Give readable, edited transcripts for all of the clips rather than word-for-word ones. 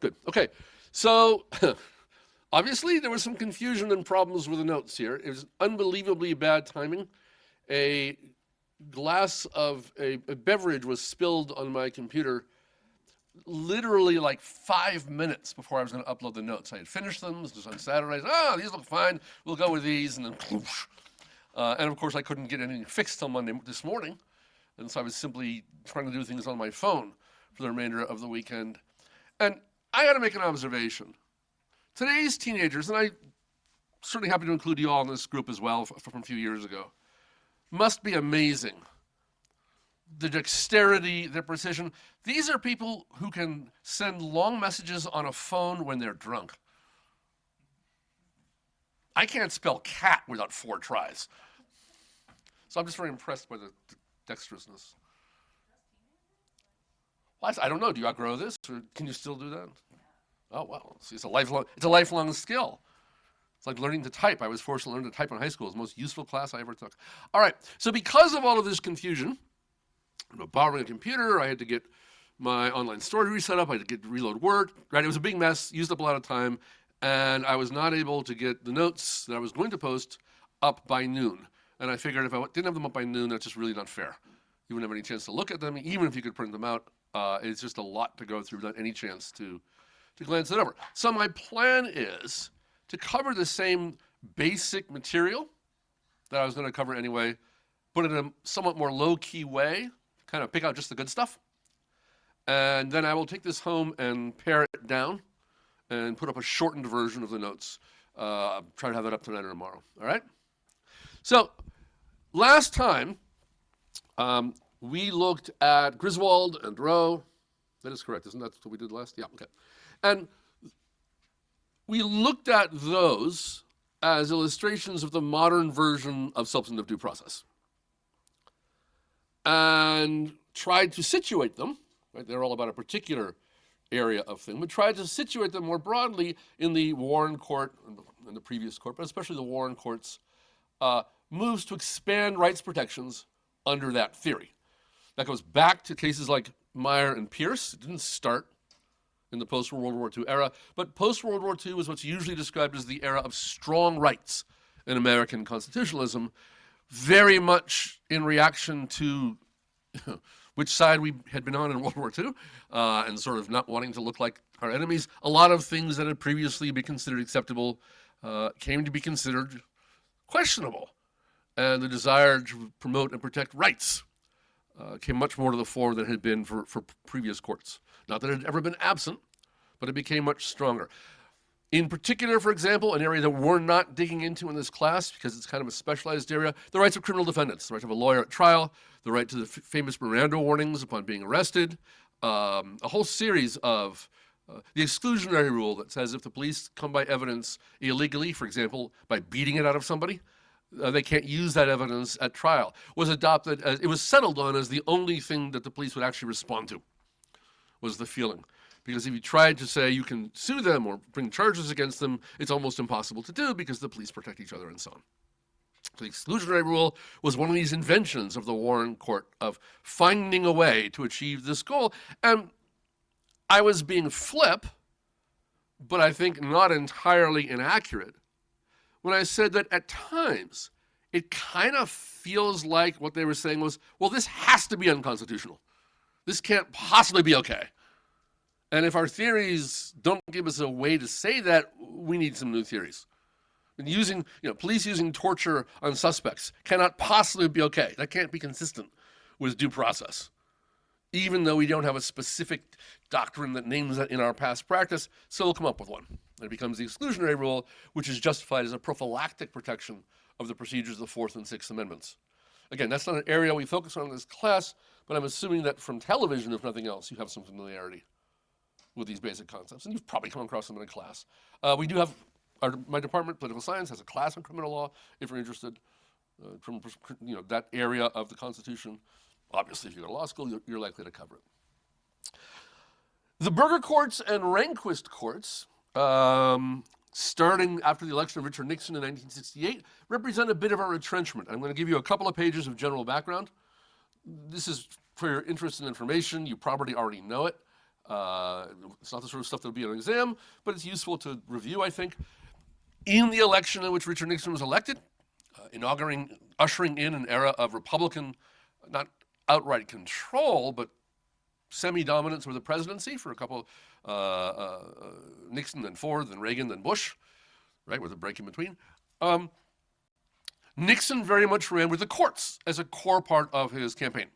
Good. Okay. So obviously there was some confusion and problems with the notes here. It was unbelievably bad timing. A glass of a beverage was spilled on my computer literally like 5 minutes before I was going to upload the notes. I had finished them. This was on Saturday. I said, these look fine. We'll go with these. And then, and of course, I couldn't get anything fixed till Monday this morning. And so I was simply trying to do things on my phone for the remainder of the weekend. And I got to make an observation. Today's teenagers, and I'm certainly happy to include you all in this group as well from a few years ago, must be amazing. The dexterity, the precision. These are people who can send long messages on a phone when they're drunk. I can't spell cat without 4 tries. So I'm just very impressed by the dexterousness. Well, I don't know. Do you outgrow this, or can you still do that? Oh well, see, it's a lifelong skill. It's like learning to type. I was forced to learn to type in high school. It was the most useful class I ever took. All right. So because of all of this confusion, borrowing a computer, I had to get my online storage reset up. I had to reload Word. Right. It was a big mess. Used up a lot of time, and I was not able to get the notes that I was going to post up by noon. And I figured if I didn't have them up by noon, that's just really not fair. You wouldn't have any chance to look at them, even if you could print them out. It's just a lot to go through without any chance to glance it over. So my plan is to cover the same basic material that I was going to cover anyway, but in a somewhat more low-key way, kind of pick out just the good stuff. And then I will take this home and pare it down and put up a shortened version of the notes. Try to have that up tonight or tomorrow. All right? So last time, we looked at Griswold and Rowe. That is correct, isn't that what we did last? Yeah, okay. And we looked at those as illustrations of the modern version of substantive due process and tried to situate them, right? They're all about a particular area of thing, but tried to situate them more broadly in the Warren Court and the previous court, but especially the Warren Court's moves to expand rights protections under that theory. That goes back to cases like Meyer and Pierce. It didn't start in the post-World War II era, but post-World War II was what's usually described as the era of strong rights in American constitutionalism, very much in reaction to which side we had been on in World War II, and sort of not wanting to look like our enemies. A lot of things that had previously been considered acceptable came to be considered questionable, and the desire to promote and protect rights came much more to the fore than it had been for previous courts. Not that it had ever been absent, but it became much stronger. In particular, for example, an area that we're not digging into in this class because it's kind of a specialized area, the rights of criminal defendants, the right to have a lawyer at trial, the right to the famous Miranda warnings upon being arrested, a whole series of the exclusionary rule that says if the police come by evidence illegally, for example, by beating it out of somebody, they can't use that evidence at trial, was adopted as, it was settled on as the only thing that the police would actually respond to, was the feeling. Because if you tried to say you can sue them or bring charges against them, it's almost impossible to do because the police protect each other and so on. So the exclusionary rule was one of these inventions of the Warren Court of finding a way to achieve this goal. And I was being flip, but I think not entirely inaccurate, when I said that at times it kind of feels like what they were saying was, well, this has to be unconstitutional. This can't possibly be okay. And if our theories don't give us a way to say that, we need some new theories. And using, police using torture on suspects cannot possibly be okay. That can't be consistent with due process. Even though we don't have a specific doctrine that names that in our past practice, so we'll come up with one. And it becomes the exclusionary rule, which is justified as a prophylactic protection of the procedures of the Fourth and Sixth Amendments. Again, that's not an area we focus on in this class, but I'm assuming that from television, if nothing else, you have some familiarity with these basic concepts, and you've probably come across them in a class. We do have, my department, political science, has a class on criminal law, if you're interested, from that area of the Constitution. Obviously, if you go to law school, you're likely to cover it. The Burger courts and Rehnquist courts, starting after the election of Richard Nixon in 1968, represent a bit of a retrenchment. I'm going to give you a couple of pages of general background. This is for your interest in information. You probably already know it. It's not the sort of stuff that would be on an exam, but it's useful to review, I think. In the election in which Richard Nixon was elected, ushering in an era of Republican, not outright control, but semi-dominance over the presidency for a couple, Nixon, then Ford, then Reagan, then Bush, right, with a break in between. Nixon very much ran with the courts as a core part of his campaign.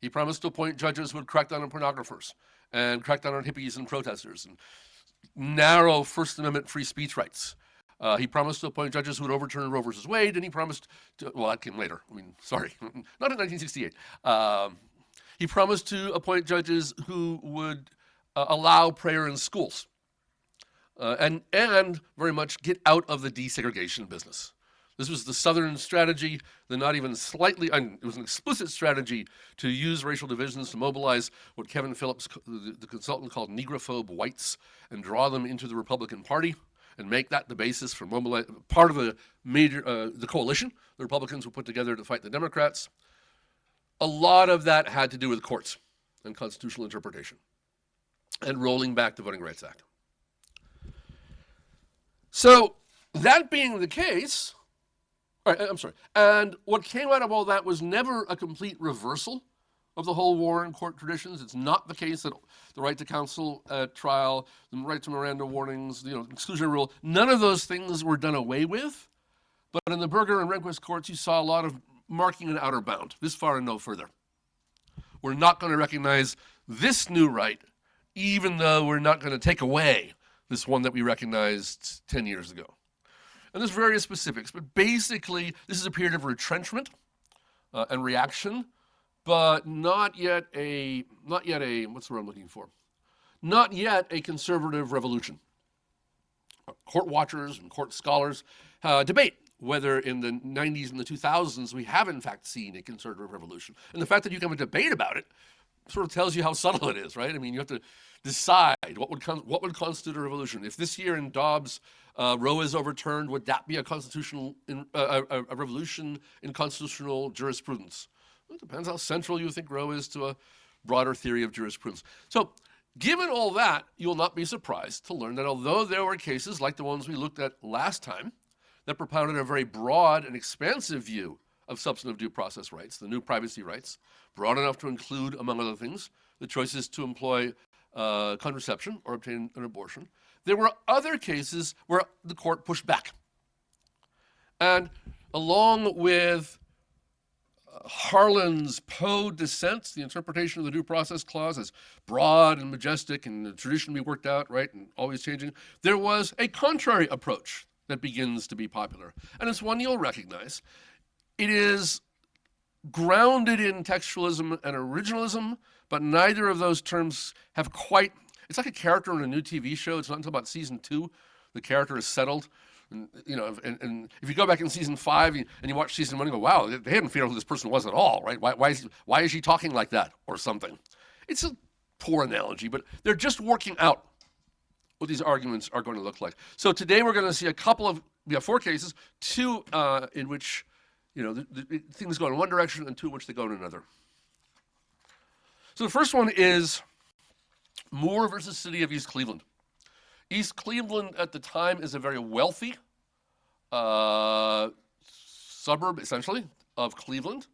He promised to appoint judges who would crack down on pornographers and crack down on hippies and protesters and narrow First Amendment free speech rights. He promised to appoint judges who would overturn Roe versus Wade, and he promised to, well, that came later. I mean, sorry, not in 1968. He promised to appoint judges who would allow prayer in schools and very much get out of the desegregation business. This was the Southern strategy, the not even slightly, it was an explicit strategy to use racial divisions to mobilize what Kevin Phillips, the consultant, called negrophobe whites and draw them into the Republican Party and make that the basis for part of the coalition the Republicans would put together to fight the Democrats. A lot of that had to do with courts and constitutional interpretation and rolling back the Voting Rights Act. So that being the case, and what came out of all that was never a complete reversal of the whole Warren Court traditions. It's not the case that the right to counsel at trial, the right to Miranda warnings, exclusionary rule, none of those things were done away with. But in the Berger and Rehnquist courts, you saw a lot of marking an outer bound, this far and no further. We're not going to recognize this new right, even though we're not going to take away this one that we recognized 10 years ago. And there's various specifics, but basically this is a period of retrenchment and reaction, but not yet a what's the word I'm looking for? Not yet a conservative revolution. Court watchers and court scholars debate whether in the 90s and the 2000s we have in fact seen a conservative revolution. And the fact that you can have a debate about it sort of tells you how subtle it is, right? I mean, you have to decide what would constitute a revolution. If this year in Dobbs Roe is overturned, would that be a constitutional a revolution in constitutional jurisprudence? Well, it depends how central you think Roe is to a broader theory of jurisprudence. So, given all that, you will not be surprised to learn that although there were cases like the ones we looked at last time that propounded a very broad and expansive view of substantive due process rights, the new privacy rights, broad enough to include, among other things, the choices to employ contraception or obtain an abortion, there were other cases where the court pushed back. And along with Harlan's Poe dissent, the interpretation of the Due Process Clause as broad and majestic and the tradition we worked out, right, and always changing, there was a contrary approach that begins to be popular. And it's one you'll recognize. It is grounded in textualism and originalism, but neither of those terms have quite, it's like a character in a new TV show. It's not until about season 2 the character is settled. And, and if you go back in season 5 and you watch season 1, you go, wow, they hadn't figured out who this person was at all, right? Why is she talking like that or something? It's a poor analogy, but they're just working out what these arguments are going to look like. So today we're going to see we have 4 cases, 2 in which things go in one direction and 2 in which they go in another. So the first one is Moore versus City of East Cleveland. East Cleveland at the time is a very wealthy suburb, essentially, of Cleveland,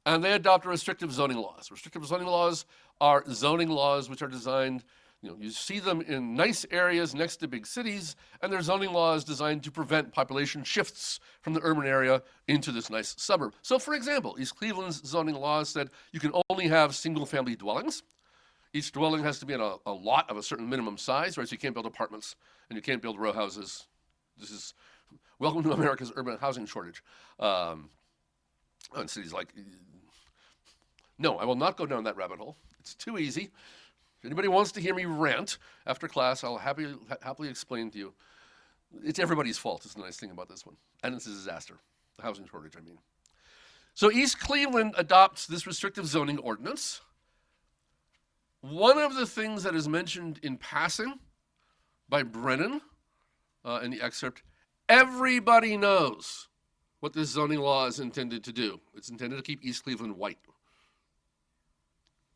and they adopt restrictive zoning laws. Restrictive zoning laws are zoning laws which are designed, you see them in nice areas next to big cities, and they're zoning laws designed to prevent population shifts from the urban area into this nice suburb. So, for example, East Cleveland's zoning laws said you can only have single-family dwellings. Each dwelling has to be in a lot of a certain minimum size, right? So you can't build apartments and you can't build row houses. This is welcome to America's urban housing shortage. And cities like, no, I will not go down that rabbit hole. It's too easy. If anybody wants to hear me rant after class, I'll happily explain to you. It's everybody's fault is the nice thing about this one. And it's a disaster, the housing shortage, I mean. So East Cleveland adopts this restrictive zoning ordinance. One of the things that is mentioned in passing by Brennan in the excerpt, everybody knows what this zoning law is intended to do. It's intended to keep East Cleveland white.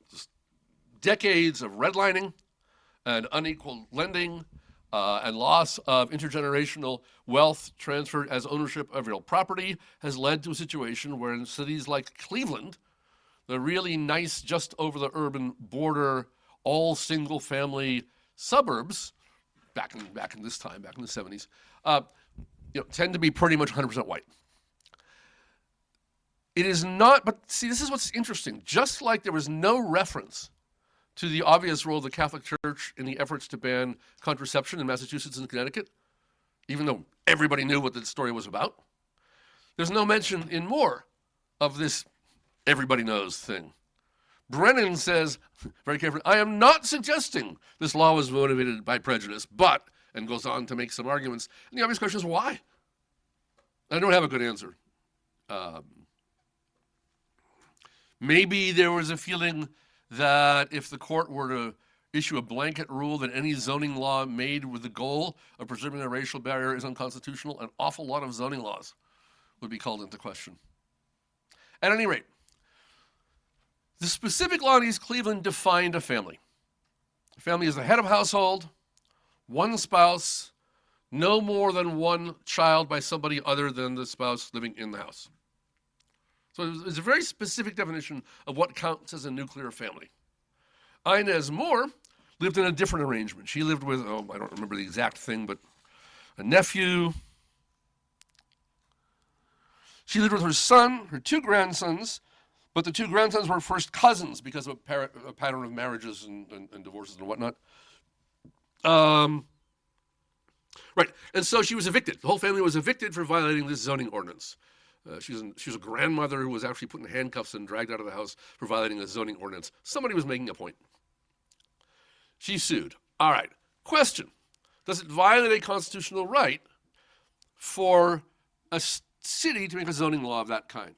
Just decades of redlining, and unequal lending and loss of intergenerational wealth transferred as ownership of real property has led to a situation where in cities like Cleveland, the really nice, just over the urban border, all single family suburbs, back in this time, back in the 70s, tend to be pretty much 100% white. It is not, but see, this is what's interesting. Just like there was no reference to the obvious role of the Catholic Church in the efforts to ban contraception in Massachusetts and Connecticut, even though everybody knew what the story was about, there's no mention in Moore of this everybody knows thing. Brennan says, very carefully, I am not suggesting this law was motivated by prejudice, but, and goes on to make some arguments. And the obvious question is why? I don't have a good answer. Maybe there was a feeling that if the court were to issue a blanket rule that any zoning law made with the goal of preserving a racial barrier is unconstitutional, an awful lot of zoning laws would be called into question. At any rate, the specific law in East Cleveland defined a family. A family is the head of household, one spouse, no more than one child by somebody other than the spouse living in the house. So it's a very specific definition of what counts as a nuclear family. Inez Moore lived in a different arrangement. She lived with, I don't remember the exact thing, but a nephew. She lived with her son, her two grandsons, but the two grandsons were first cousins because of a pattern of marriages and divorces and whatnot. Right, and so she was evicted. The whole family was evicted for violating this zoning ordinance. She was a grandmother who was actually put in handcuffs and dragged out of the house for violating a zoning ordinance. Somebody was making a point. She sued. All right, question. Does it violate a constitutional right for a city to make a zoning law of that kind?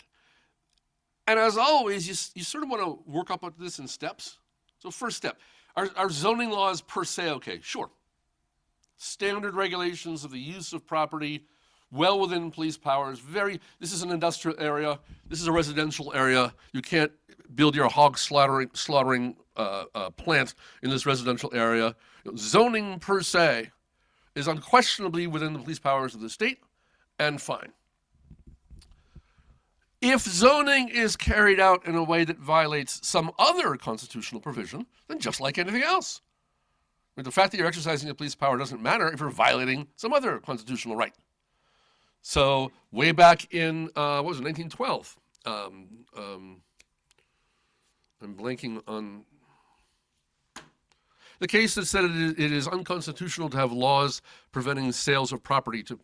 And as always, you sort of want to work up this in steps. So first step, are zoning laws per se okay? Sure. Standard regulations of the use of property, well within police powers. This is an industrial area. This is a residential area. You can't build your hog slaughtering plant in this residential area. Zoning per se is unquestionably within the police powers of the state and fine. If zoning is carried out in a way that violates some other constitutional provision, then just like anything else. I mean, the fact that you're exercising a police power doesn't matter if you're violating some other constitutional right. So way back in, 1912? I'm blanking on the case that said it is unconstitutional to have laws preventing sales of property to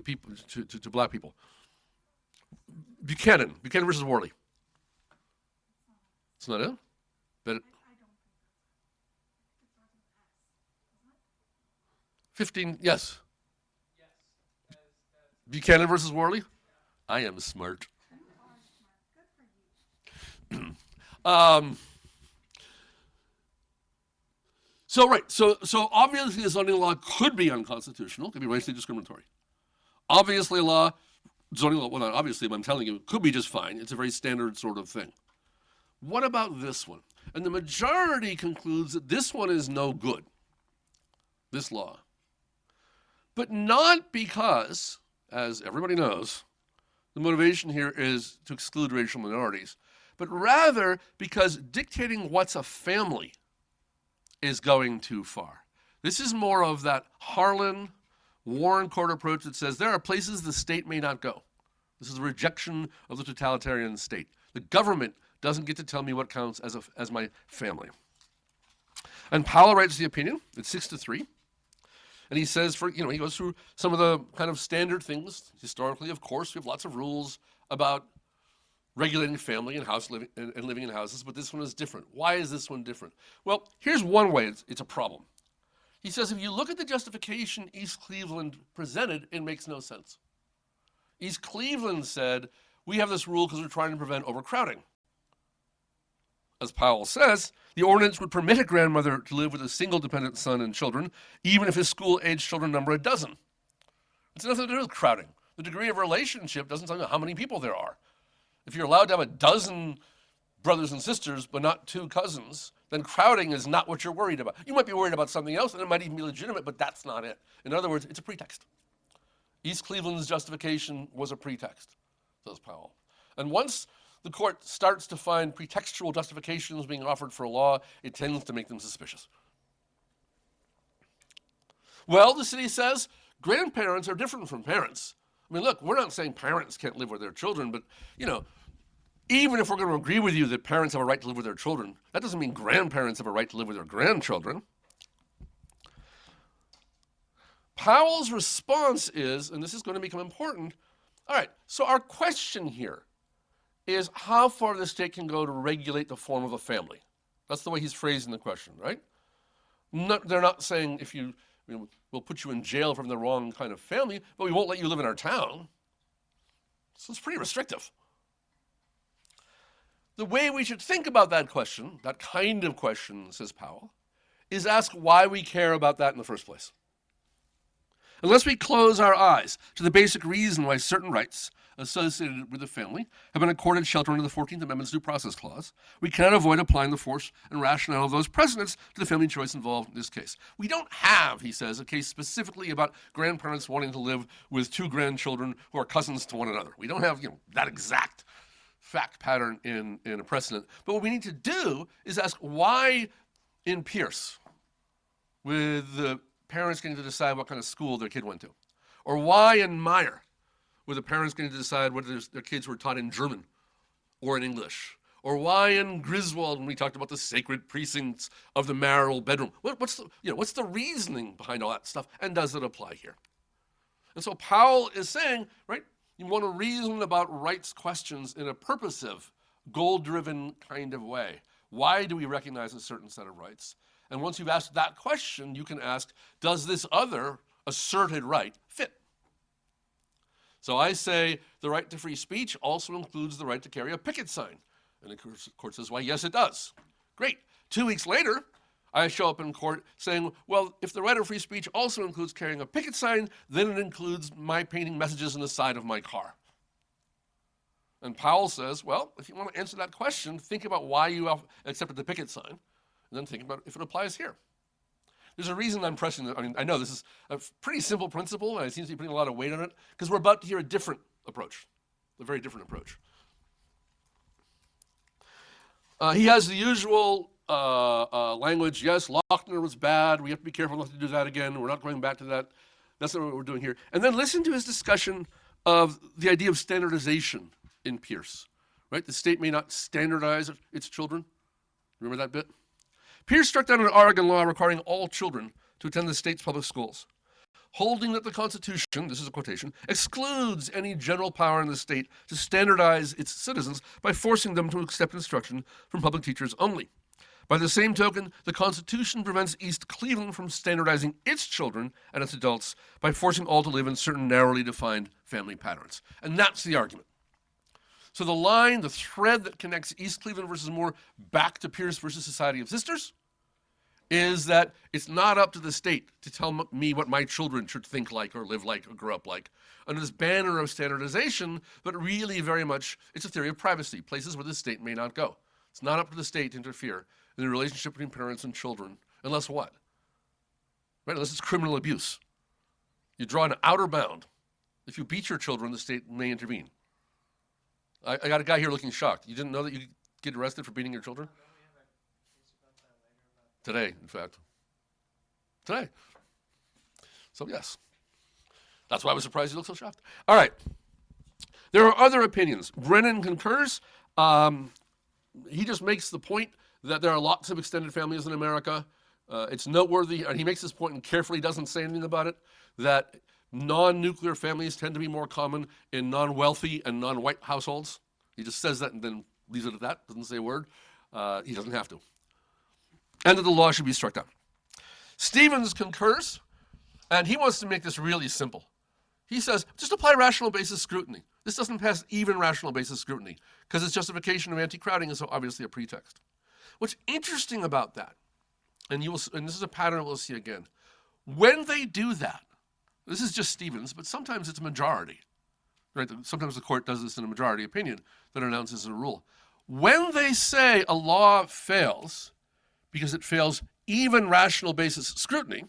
people, to black people. Buchanan versus Worley. It's not it? But it, 15, yes. Buchanan versus Worley? I am smart. So obviously the zoning law could be unconstitutional, could be racially discriminatory. Obviously zoning law, well not obviously, but I'm telling you, it could be just fine. It's a very standard sort of thing. What about this one? And the majority concludes that this one is no good, this law. But not because, as everybody knows, the motivation here is to exclude racial minorities, but rather because dictating what's a family is going too far. This is more of that Harlan, Warren Court approach that says there are places the state may not go. This is a rejection of the totalitarian state. The government doesn't get to tell me what counts as my family. And Powell writes the opinion, it's 6-3. And he says, he goes through some of the kind of standard things. Historically, of course, we have lots of rules about regulating family and house living and living in houses, but this one is different. Why is this one different? Well, here's one way it's a problem. He says, if you look at the justification East Cleveland presented, it makes no sense. East Cleveland said, we have this rule because we're trying to prevent overcrowding. As Powell says, the ordinance would permit a grandmother to live with a single dependent son and children, even if his school-age children number a dozen. It's nothing to do with crowding. The degree of relationship doesn't tell you how many people there are. If you're allowed to have a dozen brothers and sisters, but not two cousins, then crowding is not what you're worried about. You might be worried about something else, and it might even be legitimate, but that's not it. In other words, it's a pretext. East Cleveland's justification was a pretext, says Powell. And once the court starts to find pretextual justifications being offered for a law, it tends to make them suspicious. Well, the city says grandparents are different from parents. I mean, look, we're not saying parents can't live with their children, but, even if we're going to agree with you that parents have a right to live with their children, that doesn't mean grandparents have a right to live with their grandchildren. Powell's response is, and this is going to become important, all right, so our question here is how far the state can go to regulate the form of a family. That's the way he's phrasing the question, right? They're not saying we'll put you in jail from the wrong kind of family, but we won't let you live in our town. So it's pretty restrictive. The way we should think about that question, that kind of question, says Powell, is ask why we care about that in the first place. Unless we close our eyes to the basic reason why certain rights associated with the family have been accorded shelter under the 14th Amendment's Due Process Clause, we cannot avoid applying the force and rationale of those precedents to the family choice involved in this case. We don't have, he says, a case specifically about grandparents wanting to live with two grandchildren who are cousins to one another. We don't have that exact fact pattern in a precedent. But what we need to do is ask why in Pierce, with the parents getting to decide what kind of school their kid went to, or why in Meyer, with the parents getting to decide whether their kids were taught in German or in English, or why in Griswold when we talked about the sacred precincts of the marital bedroom. What's the reasoning behind all that stuff, and does it apply here? And so Powell is saying, right, you want to reason about rights questions in a purposive, goal-driven kind of way. Why do we recognize a certain set of rights? And once you've asked that question, you can ask, does this other asserted right fit? So I say the right to free speech also includes the right to carry a picket sign. And the court says, why, yes, it does. Great. 2 weeks later, I show up in court saying, well, if the right of free speech also includes carrying a picket sign, then it includes my painting messages on the side of my car. And Powell says, well, if you want to answer that question, think about why you accepted the picket sign, and then think about if it applies here. There's a reason I'm pressing it. I mean, I know this is a pretty simple principle, and I seem to be putting a lot of weight on it, because we're about to hear a different approach, a very different approach. He has the usual language, yes, Lochner was bad, we have to be careful not to do that again, we're not going back to that. That's not what we're doing here. And then listen to his discussion of the idea of standardization in Pierce, right? The state may not standardize its children. Remember that bit? Pierce struck down an Oregon law requiring all children to attend the state's public schools, holding that the Constitution, this is a quotation, excludes any general power in the state to standardize its citizens by forcing them to accept instruction from public teachers only. By the same token, the Constitution prevents East Cleveland from standardizing its children and its adults by forcing all to live in certain narrowly defined family patterns. And that's the argument. So the line, the thread that connects East Cleveland versus Moore back to Pierce versus Society of Sisters is that it's not up to the state to tell me what my children should think like or live like or grow up like under this banner of standardization, but really very much it's a theory of privacy, places where the state may not go. It's not up to the state to interfere in the relationship between parents and children, unless what? Right? Unless it's criminal abuse. You draw an outer bound. If you beat your children, the state may intervene. I got a guy here looking shocked. You didn't know that you could get arrested for beating your children? Today, in fact. Today. So yes. That's why I was surprised you looked so shocked. All right. There are other opinions. Brennan concurs. He just makes the point that there are lots of extended families in America. It's noteworthy, and he makes this point and carefully doesn't say anything about it, that non-nuclear families tend to be more common in non-wealthy and non-white households. He just says that and then leaves it at that, doesn't say a word. He doesn't have to. And that the law should be struck down. Stevens concurs, and he wants to make this really simple. He says, just apply rational basis scrutiny. This doesn't pass even rational basis scrutiny, because its justification of anti-crowding is so obviously a pretext. What's interesting about that, and this is a pattern we'll see again, when they do that, this is just Stevens, but sometimes it's a majority. Right? Sometimes the court does this in a majority opinion that announces a rule. When they say a law fails because it fails even rational basis scrutiny,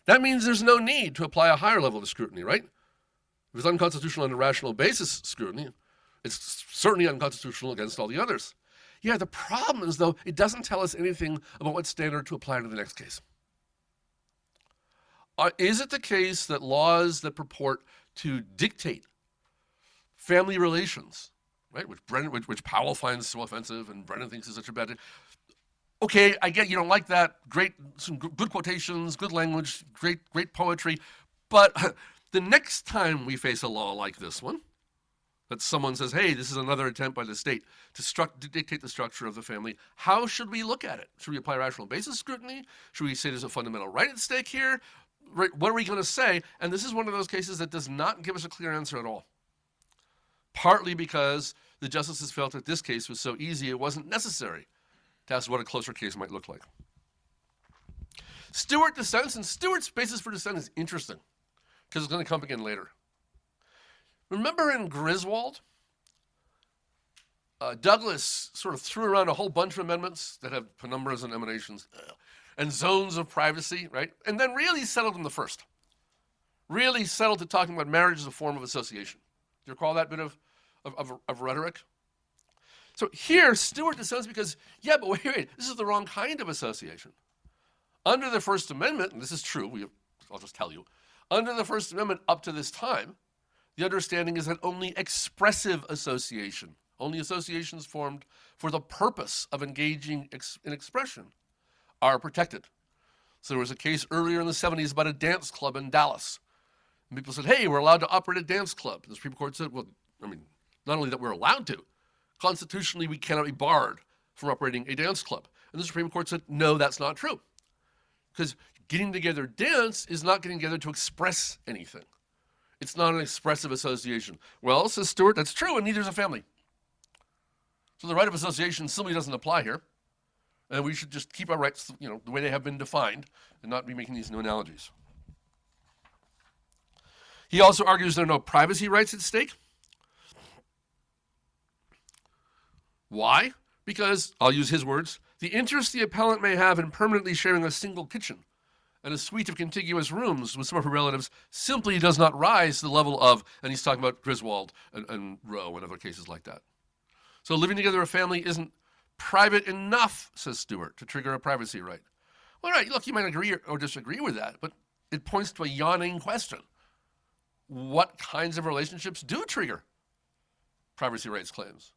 that means there's no need to apply a higher level of scrutiny, right? If it's unconstitutional under rational basis scrutiny, it's certainly unconstitutional against all the others. Yeah, the problem is, though, it doesn't tell us anything about what standard to apply to the next case. Is it the case that laws that purport to dictate family relations, right, which Powell finds so offensive and Brennan thinks is such a bad thing? Okay, I get you don't like that. Great, some good quotations, good language, great poetry. But the next time we face a law like this one, that someone says, hey, this is another attempt by the state to dictate the structure of the family, how should we look at it? Should we apply rational basis scrutiny? Should we say there's a fundamental right at stake here? Right, what are we going to say? And this is one of those cases that does not give us a clear answer at all. Partly because the justices felt that this case was so easy it wasn't necessary to ask what a closer case might look like. Stewart dissents, and Stewart's basis for dissent is interesting because it's going to come again later. Remember in Griswold, Douglas sort of threw around a whole bunch of amendments that have penumbras and emanations and zones of privacy, right? And then really settled on the first. Really settled to talking about marriage as a form of association. Do you recall that bit of rhetoric? So here, Stewart dissents because, yeah, but wait, this is the wrong kind of association. Under the First Amendment, and this is true, I'll just tell you, under the First Amendment up to this time, the understanding is that only expressive association, only associations formed for the purpose of engaging in expression are protected. So there was a case earlier in the 70s about a dance club in Dallas. And people said, hey, we're allowed to operate a dance club. And the Supreme Court said, well, I mean, not only that we're allowed to, constitutionally we cannot be barred from operating a dance club. And the Supreme Court said, no, that's not true. Because getting together dance is not getting together to express anything. It's not an expressive association. Well, says Stewart, that's true, and neither is a family. So the right of association simply doesn't apply here. And we should just keep our rights, the way they have been defined and not be making these new analogies. He also argues there are no privacy rights at stake. Why? Because, I'll use his words, the interest the appellant may have in permanently sharing a single kitchen and a suite of contiguous rooms with some of her relatives simply does not rise to the level of, and he's talking about Griswold and Roe and other cases like that. So living together a family isn't private enough, says Stewart, to trigger a privacy right. Well, right, look, you might agree or disagree with that, but it points to a yawning question. What kinds of relationships do trigger privacy rights claims?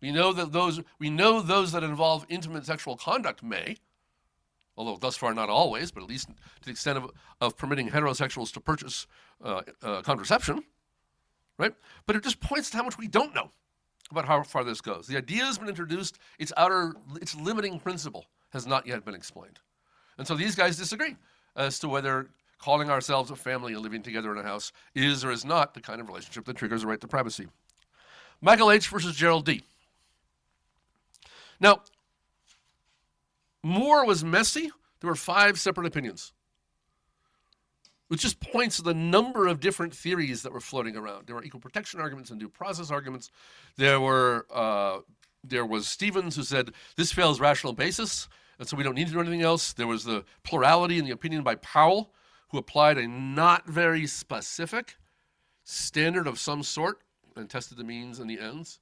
We know those that involve intimate sexual conduct may, although thus far not always, but at least to the extent of permitting heterosexuals to purchase contraception, right? But it just points to how much we don't know about how far this goes. The idea has been introduced, its limiting principle has not yet been explained. And so these guys disagree as to whether calling ourselves a family and living together in a house is or is not the kind of relationship that triggers a right to privacy. Michael H. versus Gerald D. Now, Moore was messy. There were 5 separate opinions, which just points to the number of different theories that were floating around. There were equal protection arguments and due process arguments. There was Stevens who said, this fails rational basis, and so we don't need to do anything else. There was the plurality in the opinion by Powell, who applied a not very specific standard of some sort and tested the means and the ends.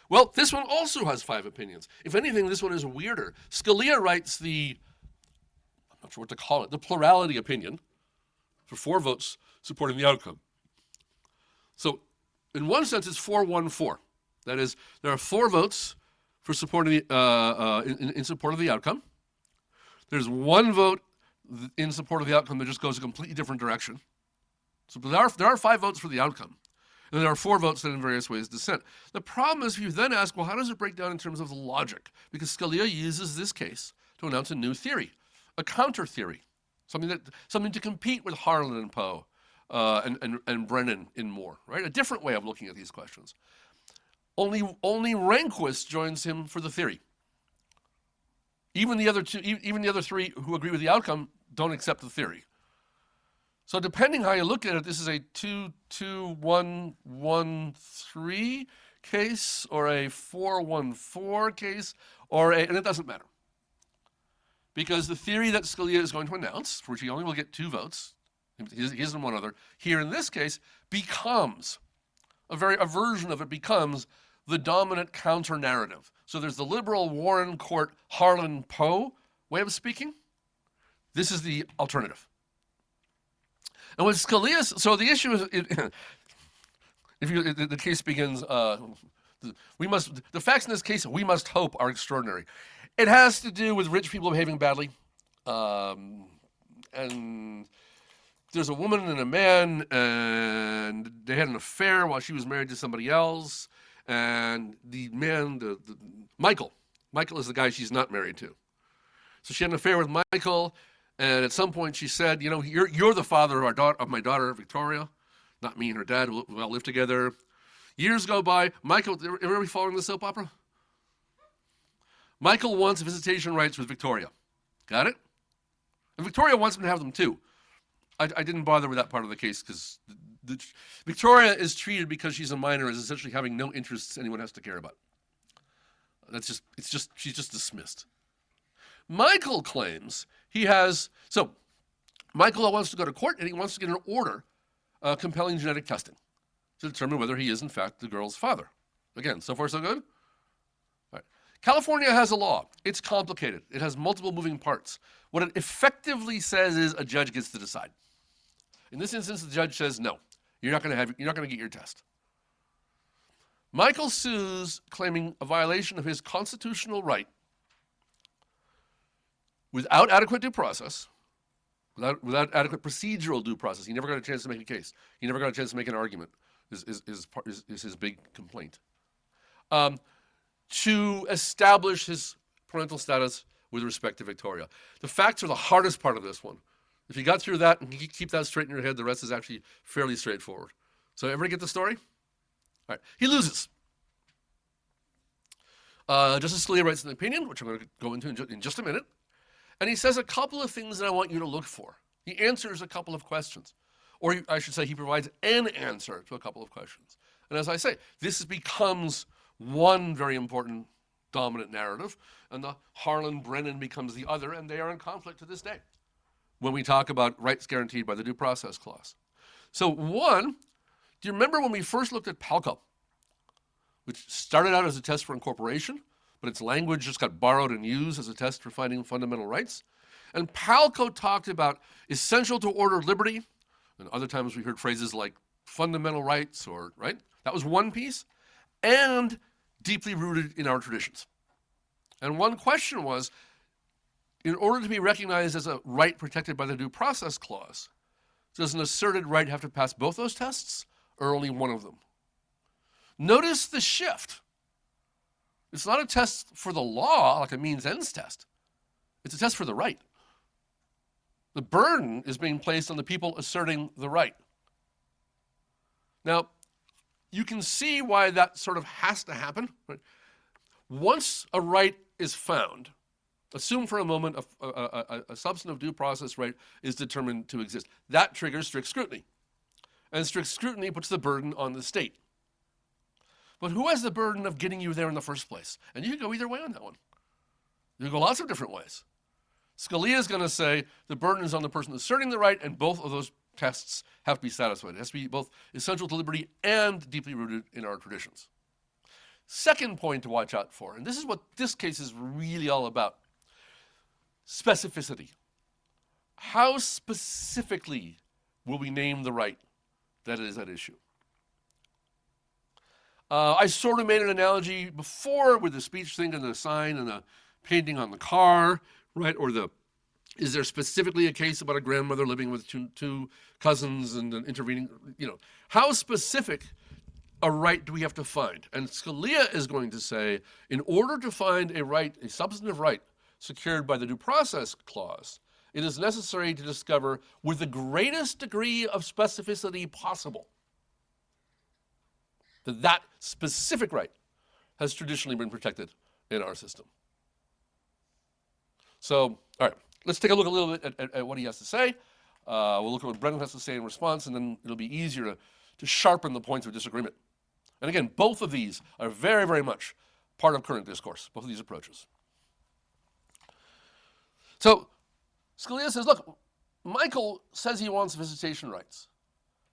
Well, this one also has 5 opinions. If anything, this one is weirder. Scalia writes I'm not sure what to call it, the plurality opinion for 4 votes supporting the outcome. So in one sense, it's 4-1-4. That is, there are 4 votes for supporting in support of the outcome. There's 1 vote in support of the outcome that just goes a completely different direction. So there are 5 votes for the outcome. And there are 4 votes that in various ways dissent. The problem is if you then ask, well, how does it break down in terms of the logic? Because Scalia uses this case to announce a new theory, a counter theory, something to compete with Harlan and Poe and Brennan in Moore, right? A different way of looking at these questions. Only Rehnquist joins him for the theory. Even the other 3 who agree with the outcome don't accept the theory. So depending how you look at it, this is a 2-2-1-1-3 case or a 4-1-4 case and it doesn't matter. because the theory that Scalia is going to announce, for which he only will get 2 votes, his and one other, here in this case, becomes, a version of it becomes the dominant counter-narrative. So there's the liberal Warren Court Harlan Poe way of speaking. This is the alternative. And with Scalia, so the issue is, the case begins, the facts in this case, we must hope, are extraordinary. It has to do with rich people behaving badly. And there's a woman and a man, and they had an affair while she was married to somebody else. And the man, Michael is the guy she's not married to. So she had an affair with Michael, and at some point she said, you know, you're the father of my daughter, Victoria, not me and her dad. We all live together. Years go by. Michael, everybody following the soap opera? Michael wants visitation rights with Victoria. Got it? And Victoria wants him to have them too. I didn't bother with that part of the case because Victoria is treated because she's a minor as essentially having no interests anyone has to care about. She's just dismissed. Michael claims Michael wants to go to court and he wants to get an order compelling genetic testing to determine whether he is in fact the girl's father. Again, so far so good? All right. California has a law. It's complicated. It has multiple moving parts. What it effectively says is a judge gets to decide. In this instance, the judge says, no, you're not going to get your test. Michael sues claiming a violation of his constitutional right without adequate due process, without adequate procedural due process. He never got a chance to make a case. He never got a chance to make an argument, is his big complaint. To establish his parental status with respect to Victoria. The facts are the hardest part of this one. If you got through that and you keep that straight in your head, the rest is actually fairly straightforward. So everybody get the story? All right. He loses. Justice Scalia writes an opinion, which I'm going to go into in just a minute. And he says a couple of things that I want you to look for. He answers a couple of questions. Or I should say he provides an answer to a couple of questions. And as I say, this becomes one very important dominant narrative, and the Harlan-Brennan becomes the other, and they are in conflict to this day when we talk about rights guaranteed by the Due Process Clause. So one, do you remember when we first looked at Palco, which started out as a test for incorporation, but its language just got borrowed and used as a test for finding fundamental rights? And Palco talked about essential to ordered liberty, and other times we heard phrases like fundamental rights, or, right? That was one piece, and deeply rooted in our traditions. And one question was, in order to be recognized as a right protected by the Due Process Clause, does an asserted right have to pass both those tests, or only one of them? Notice the shift. It's not a test for the law, like a means-ends test. It's a test for the right. The burden is being placed on the people asserting the right. Now, you can see why that sort of has to happen. Right? Once a right is found, assume for a moment a substantive due process right is determined to exist. That triggers strict scrutiny. And strict scrutiny puts the burden on the state. But who has the burden of getting you there in the first place? And you can go either way on that one. You can go lots of different ways. Scalia is going to say the burden is on the person asserting the right, and both of those tests have to be satisfied. It has to be both essential to liberty and deeply rooted in our traditions. Second point to watch out for, and this is what this case is really all about, specificity. How specifically will we name the right that is at issue? I sort of made an analogy before with the speech thing and the sign and the painting on the car, right? Or is there specifically a case about a grandmother living with two cousins and an intervening, how specific a right do we have to find? And Scalia is going to say, in order to find a right, a substantive right secured by the Due Process Clause, it is necessary to discover with the greatest degree of specificity possible that specific right has traditionally been protected in our system. So, all right, let's take a look a little bit at what he has to say. We'll look at what Brennan has to say in response, and then it'll be easier to sharpen the points of disagreement. And again, both of these are very, very much part of current discourse, both of these approaches. So Scalia says, look, Michael says he wants visitation rights,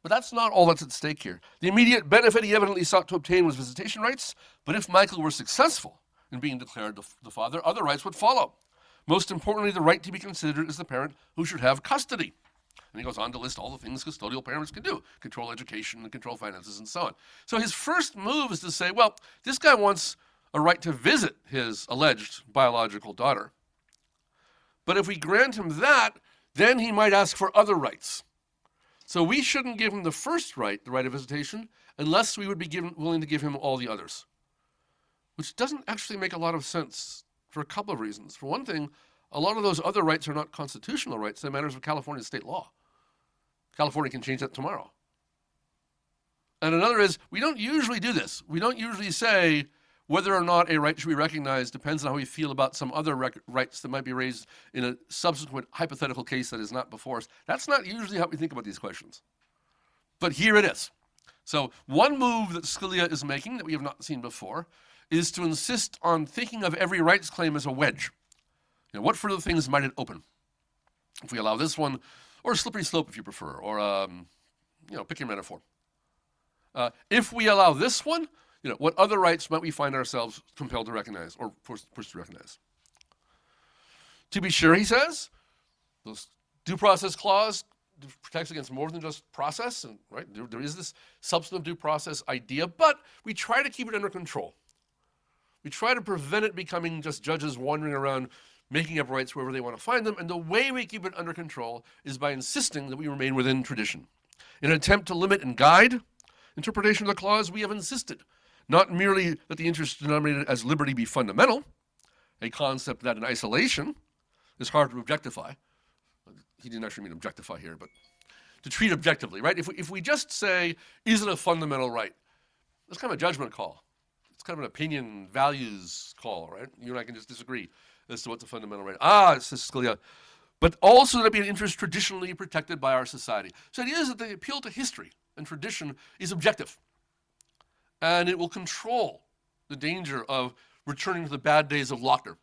but that's not all that's at stake here. The immediate benefit he evidently sought to obtain was visitation rights, but if Michael were successful in being declared the father, other rights would follow. Most importantly, the right to be considered as the parent who should have custody. And he goes on to list all the things custodial parents can do: control education and control finances and so on. So his first move is to say, well, this guy wants a right to visit his alleged biological daughter. But if we grant him that, then he might ask for other rights. So we shouldn't give him the first right, the right of visitation, unless we would be willing to give him all the others. Which doesn't actually make a lot of sense for a couple of reasons. For one thing, a lot of those other rights are not constitutional rights. They're matters of California state law. California can change that tomorrow. And another is, we don't usually do this. We don't usually say whether or not a right should be recognized depends on how we feel about some other rights that might be raised in a subsequent hypothetical case that is not before us. That's not usually how we think about these questions. But here it is. So one move that Scalia is making that we have not seen before is to insist on thinking of every rights claim as a wedge. What further things might it open? If we allow this one, or a slippery slope if you prefer, or pick your metaphor. If we allow this one, what other rights might we find ourselves compelled to recognize or forced to recognize? To be sure, he says, the due process clause protects against more than just process, and right there is this substantive due process idea, but we try to keep it under control. We try to prevent it becoming just judges wandering around making up rights wherever they want to find them, and the way we keep it under control is by insisting that we remain within tradition. In an attempt to limit and guide interpretation of the clause, we have insisted not merely that the interest denominated as liberty be fundamental, a concept that in isolation is hard to objectify. He didn't actually mean objectify here, but to treat objectively, right? If we just say, is it a fundamental right? That's kind of a judgment call. It's kind of an opinion, values call, right? You and I can just disagree as to what's a fundamental right. Says Scalia, but also that be an interest traditionally protected by our society. So it is that the appeal to history and tradition is objective. And it will control the danger of returning to the bad days of Lochner,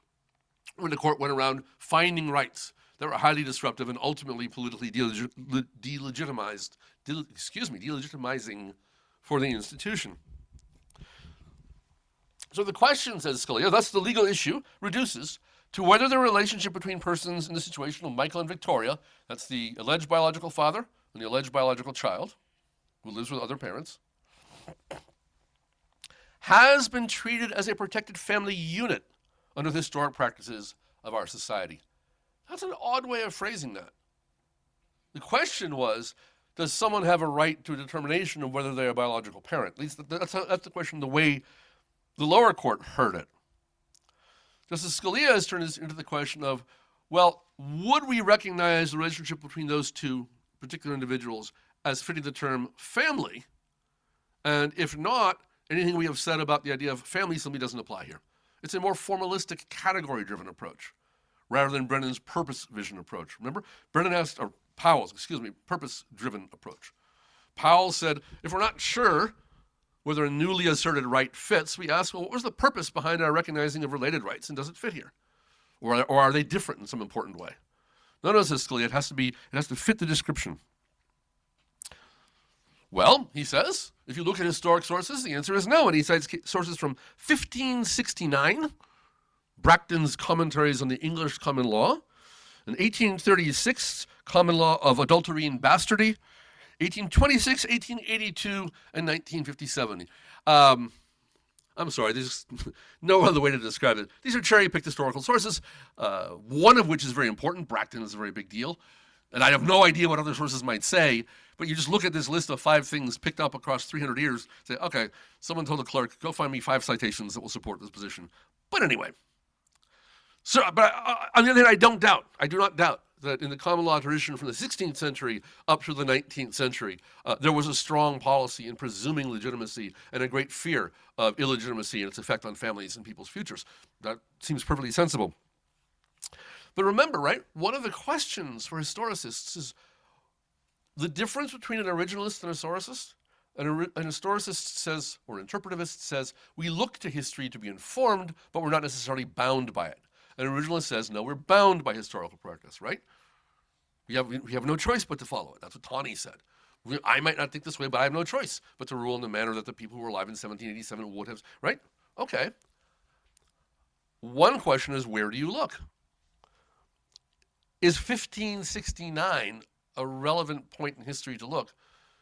when the court went around finding rights that were highly disruptive and ultimately politically delegitimizing for the institution. So the question, says Scalia, thus the legal issue reduces to whether the relationship between persons in the situation of Michael and Victoria, that's the alleged biological father and the alleged biological child, who lives with other parents, has been treated as a protected family unit under the historic practices of our society. That's an odd way of phrasing that. The question was, does someone have a right to a determination of whether they're a biological parent? At least that's the question, the way the lower court heard it. Justice Scalia has turned this into the question of, well, would we recognize the relationship between those two particular individuals as fitting the term family? And if not, anything we have said about the idea of family simply doesn't apply here. It's a more formalistic, category-driven approach, rather than Brennan's purpose-vision approach. Remember, Powell's purpose-driven approach. Powell said, if we're not sure whether a newly asserted right fits, we ask, well, what was the purpose behind our recognizing of related rights, and does it fit here? Or are they different in some important way? Notice, says Scalia, it has to fit the description. Well, he says, if you look at historic sources, the answer is no. And he cites sources from 1569, Bracton's Commentaries on the English Common Law, and 1836, Common Law of Adultery and Bastardy, 1826, 1882, and 1957. I'm sorry, there's no other way to describe it. These are cherry-picked historical sources, one of which is very important. Bracton is a very big deal. And I have no idea what other sources might say, but you just look at this list of 5 things picked up across 300 years, say, okay, someone told the clerk, go find me 5 citations that will support this position. But anyway, but on the other hand, I do not doubt that in the common law tradition from the 16th century up through the 19th century, there was a strong policy in presuming legitimacy and a great fear of illegitimacy and its effect on families and people's futures. That seems perfectly sensible. But remember, right, one of the questions for historicists is the difference between an originalist and a historicist. An historicist says, or an interpretivist says, we look to history to be informed, but we're not necessarily bound by it. An originalist says, no, we're bound by historical practice, right? We have no choice but to follow it. That's what Tawney said. I might not think this way, but I have no choice but to rule in the manner that the people who were alive in 1787 would have, right? Okay. One question is, where do you look? Is 1569 a relevant point in history to look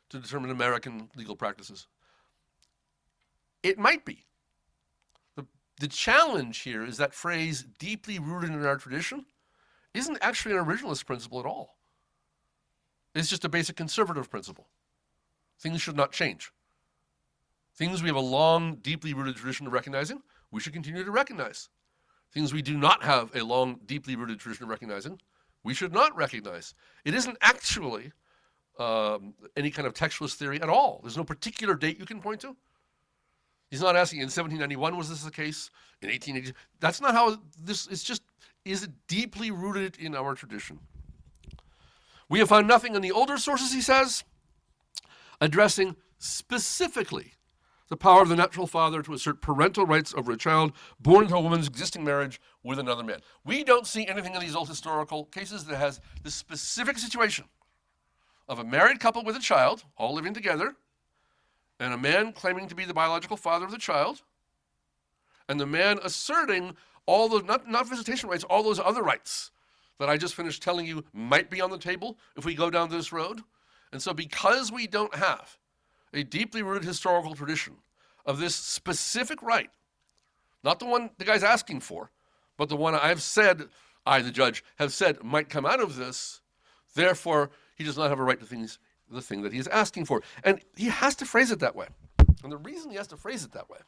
to determine American legal practices? It might be. The challenge here is that phrase, deeply rooted in our tradition, isn't actually an originalist principle at all. It's just a basic conservative principle. Things should not change. Things we have a long, deeply rooted tradition of recognizing, we should continue to recognize. Things we do not have a long, deeply rooted tradition of recognizing, we should not recognize. It isn't actually any kind of textualist theory at all. There's no particular date you can point to. He's not asking, in 1791 was this the case? In 1880? That's not how this, it's just, is it deeply rooted in our tradition? We have found nothing in the older sources, he says, addressing specifically the power of the natural father to assert parental rights over a child born into a woman's existing marriage with another man. We don't see anything in these old historical cases that has this specific situation of a married couple with a child, all living together, and a man claiming to be the biological father of the child, and the man asserting all those, not visitation rights, all those other rights that I just finished telling you might be on the table if we go down this road. And so because we don't have a deeply rooted historical tradition of this specific right, not the one the guy's asking for, but the one I've said, I, the judge, have said might come out of this, therefore he does not have a right to the thing that he is asking for. And he has to phrase it that way. And the reason he has to phrase it that way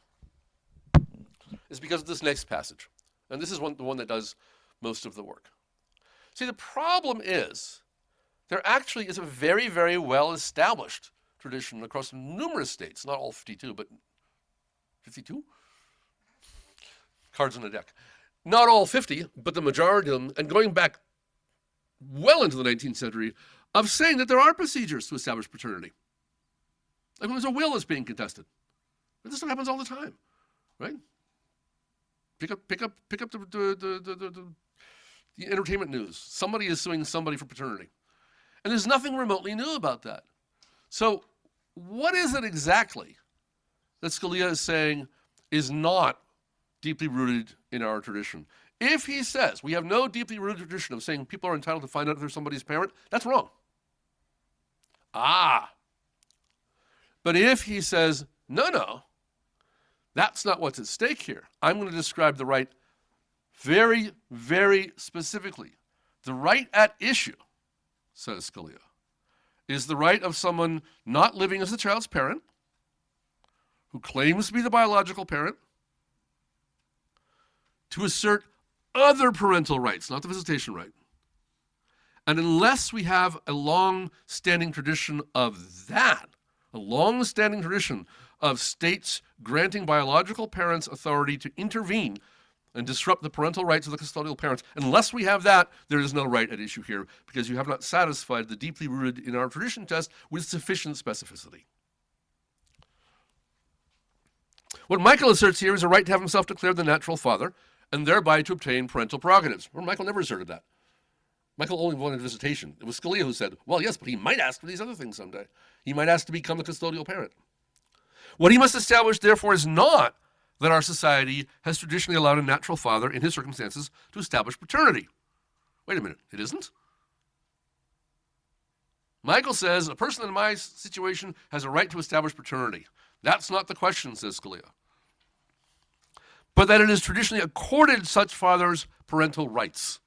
is because of this next passage. And this is the one that does most of the work. See, the problem is there actually is a very, very well-established tradition across numerous states, not all 52, but 52? Cards on a deck. Not all 50, but the majority of them, and going back well into the 19th century, of saying that there are procedures to establish paternity. Like when there's a will that's being contested. This stuff happens all the time, right? Pick up the entertainment news. Somebody is suing somebody for paternity. And there's nothing remotely new about that. So what is it exactly that Scalia is saying is not deeply rooted in our tradition? If he says we have no deeply rooted tradition of saying people are entitled to find out if they're somebody's parent, that's wrong. But if he says, no, that's not what's at stake here. I'm going to describe the right very, very specifically. The right at issue, says Scalia, is the right of someone not living as the child's parent, who claims to be the biological parent, to assert other parental rights, not the visitation right. And unless we have a long-standing tradition of that, a long-standing tradition of states granting biological parents authority to intervene and disrupt the parental rights of the custodial parents, unless we have that, there is no right at issue here, because you have not satisfied the deeply rooted in our tradition test with sufficient specificity. What Michael asserts here is a right to have himself declared the natural father, and thereby to obtain parental prerogatives. Well, Michael never asserted that. Michael only wanted visitation. It was Scalia who said, well, yes, but he might ask for these other things someday. He might ask to become the custodial parent. What he must establish, therefore, is not that our society has traditionally allowed a natural father, in his circumstances, to establish paternity. Wait a minute, it isn't? Michael says, a person in my situation has a right to establish paternity. That's not the question, says Scalia. But that it is traditionally accorded such fathers parental rights.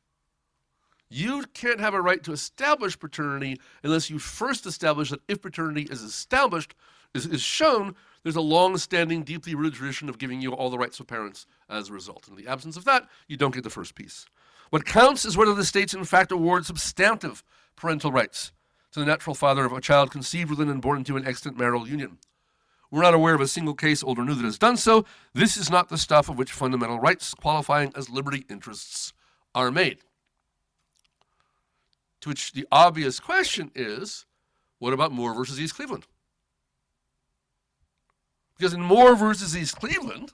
You can't have a right to establish paternity unless you first establish that if paternity is established, is shown, there's a long-standing, deeply rooted tradition of giving you all the rights of parents as a result. In the absence of that, you don't get the first piece. What counts is whether the states in fact award substantive parental rights to the natural father of a child conceived within and born into an extant marital union. We're not aware of a single case, old or new, that has done so. This is not the stuff of which fundamental rights qualifying as liberty interests are made. To which the obvious question is, what about Moore versus East Cleveland? Because in Moore versus East Cleveland,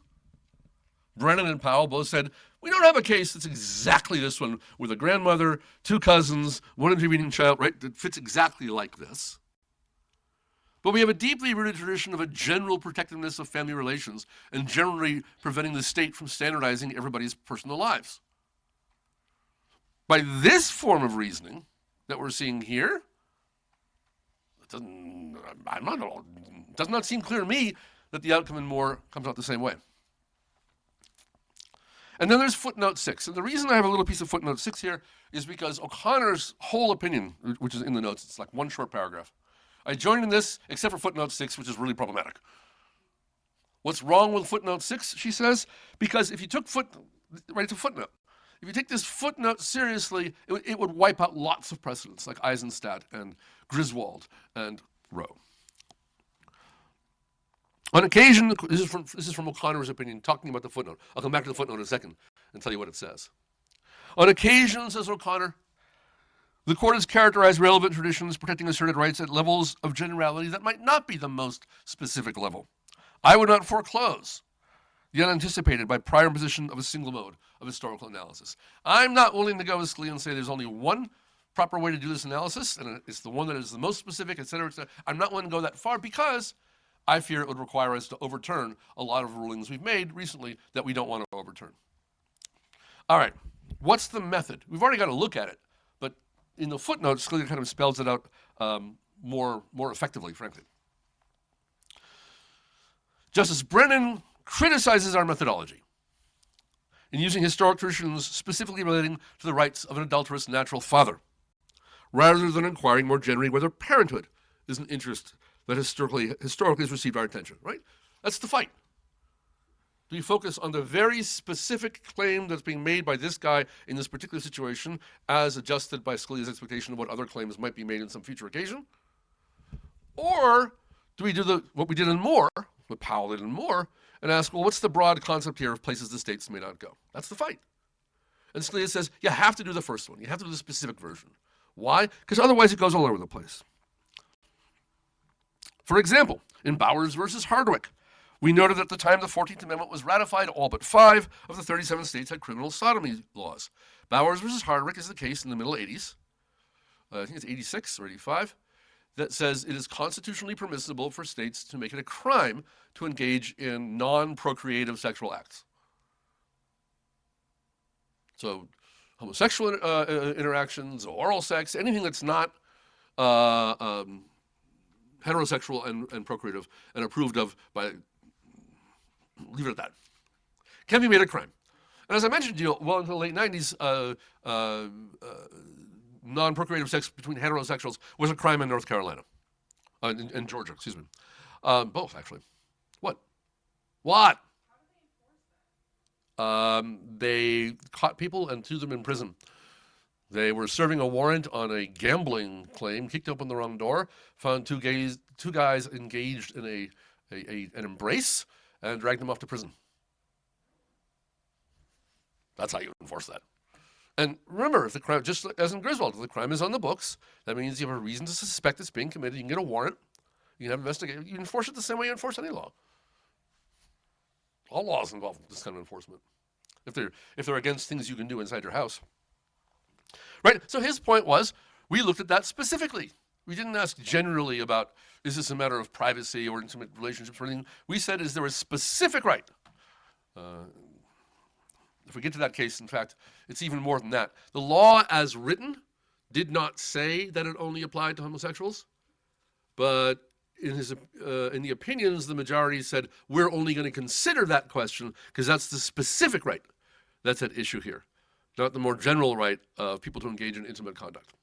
Brennan and Powell both said We don't have a case that's exactly this one with a grandmother, two cousins, one intervening child, right, that fits exactly like this. But we have a deeply rooted tradition of a general protectiveness of family relations and generally preventing the state from standardizing everybody's personal lives. By this form of reasoning that we're seeing here, it does not seem clear to me that the outcome in Moore comes out the same way. And then there's footnote 6. And the reason I have a little piece of footnote 6 here is because O'Connor's whole opinion, which is in the notes, it's like one short paragraph. I joined in this except for footnote 6, which is really problematic. What's wrong with footnote 6, she says? Because if you took it's a footnote. If you take this footnote seriously, it would wipe out lots of precedents like Eisenstadt and Griswold and Roe. On occasion, this is from O'Connor's opinion, talking about the footnote. I'll come back to the footnote in a second and tell you what it says. On occasion, says O'Connor, the court has characterized relevant traditions protecting asserted rights at levels of generality that might not be the most specific level. I would not foreclose the unanticipated by prior imposition of a single mode of historical analysis. I'm not willing to go with Scalia and say there's only one proper way to do this analysis, and it's the one that is the most specific, et cetera, et cetera. I'm not willing to go that far because I fear it would require us to overturn a lot of rulings we've made recently that we don't want to overturn. All right, what's the method? We've already got to look at it, but in the footnotes, Scalia kind of spells it out more effectively, frankly. Justice Brennan criticizes our methodology in using historic traditions specifically relating to the rights of an adulterous natural father, rather than inquiring more generally whether parenthood is an interest that historically has received our attention, right? That's the fight. Do you focus on the very specific claim that's being made by this guy in this particular situation as adjusted by Scalia's expectation of what other claims might be made in some future occasion? Or do we do what we did in Moore, what Powell did in Moore, and ask, well, what's the broad concept here of places the states may not go? That's the fight. And Scalia says, you have to do the first one. You have to do the specific version. Why? Because otherwise it goes all over the place. For example, in Bowers versus Hardwick, we noted at the time the 14th Amendment was ratified, all but 5 of the 37 states had criminal sodomy laws. Bowers versus Hardwick is the case in the middle 80s, I think it's 86 or 85, that says it is constitutionally permissible for states to make it a crime to engage in non-procreative sexual acts. So homosexual interactions, oral sex, anything that's not heterosexual and procreative and approved of by, leave it at that, can be made a crime. And as I mentioned to you, well into the late 90s, non-procreative sex between heterosexuals was a crime in North Carolina, in Georgia, excuse me. Both, actually. What? What? They caught people and threw them in prison. They were serving a warrant on a gambling claim, kicked open the wrong door, found two guys engaged in an embrace, and dragged them off to prison. That's how you enforce that. And remember, if the crime, just as in Griswold, if the crime is on the books, that means you have a reason to suspect it's being committed. You can get a warrant. You can have investigation. You enforce it the same way you enforce any law. All laws involve this kind of enforcement. If they're against things you can do inside your house. Right? So his point was, we looked at that specifically. We didn't ask generally about, is this a matter of privacy or intimate relationships or anything. We said, is there a specific right? If we get to that case, in fact, it's even more than that. The law as written did not say that it only applied to homosexuals, but in the opinions, the majority said, we're only going to consider that question because that's the specific right that's at issue here, not the more general right of people to engage in intimate conduct.